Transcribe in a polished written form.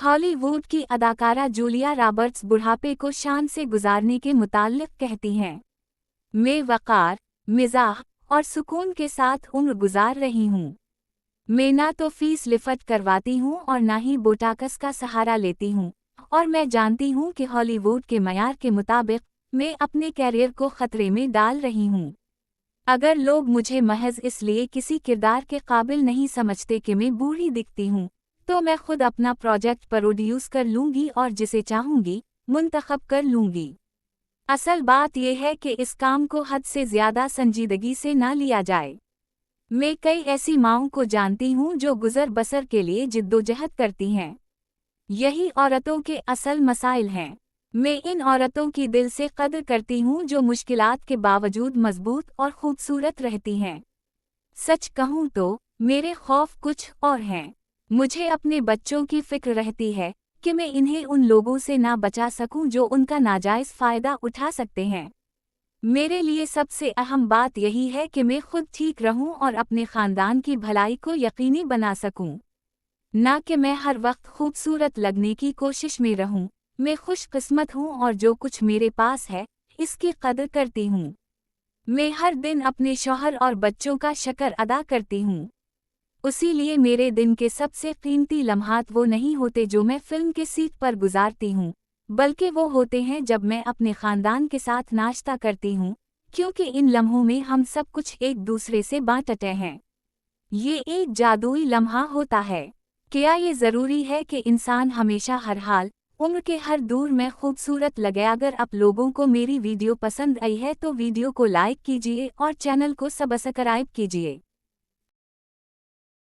हॉली would की अदाकारा Julia Roberts बुढ़ापे को शान से गुजारने के मुताल्लिक कहती हैं, मैं वक़ार, मिज़ाह और सुकून के साथ उम्र गुजार रही हूँ। मैं ना तो फीस लिफ्ट करवाती हूँ और ना ही बोटाक्स का सहारा लेती हूँ, और मैं जानती हूँ कि हॉलीवुड के मयार के मुताबिक मैं अपने कैरियर को खतरे में डाल रही हूँ। अगर लोग मुझे महज इसलिए किसी किरदार के काबिल नहीं समझते कि मैं बूढ़ी दिखती हूँ, तो मैं खुद अपना प्रोजेक्ट प्रोड्यूस कर लूँगी और जिसे चाहूँगी मुंतखब कर लूँगी। असल बात यह है कि इस काम को हद से ज़्यादा संजीदगी से ना लिया जाए। मैं कई ऐसी माँओं को जानती हूँ जो गुज़र बसर के लिए जिद्दोजहद करती हैं। यही औरतों के असल मसाइल हैं। मैं इन औरतों की दिल से कदर करती हूँ जो मुश्किलात के बावजूद मजबूत और खूबसूरत रहती हैं। सच कहूँ तो मेरे खौफ कुछ और हैं। मुझे अपने बच्चों की फिक्र रहती है कि मैं इन्हें उन लोगों से ना बचा सकूं जो उनका नाजायज़ फ़ायदा उठा सकते हैं। मेरे लिए सबसे अहम बात यही है कि मैं खुद ठीक रहूं और अपने ख़ानदान की भलाई को यकीनी बना सकूं। ना कि मैं हर वक्त खूबसूरत लगने की कोशिश में रहूं। मैं खुशकिस्मत हूं और जो कुछ मेरे पास है इसकी कदर करती हूं। मैं हर दिन अपने शौहर और बच्चों का शुक्र अदा करती हूं। उसीलिए मेरे दिन के सबसे कीमती लम्हात वो नहीं होते जो मैं फिल्म के सीट पर गुजारती हूँ, बल्कि वो होते हैं जब मैं अपने ख़ानदान के साथ नाश्ता करती हूँ, क्योंकि इन लम्हों में हम सब कुछ एक दूसरे से बांटते हैं। ये एक जादुई लम्हा होता है। क्या ये ज़रूरी है कि इंसान हमेशा हर हाल उम्र के हर दौर में खूबसूरत लगे? अगर आप लोगों को मेरी वीडियो पसंद आई है तो वीडियो को लाइक कीजिए और चैनल को सब्सक्राइब कीजिए।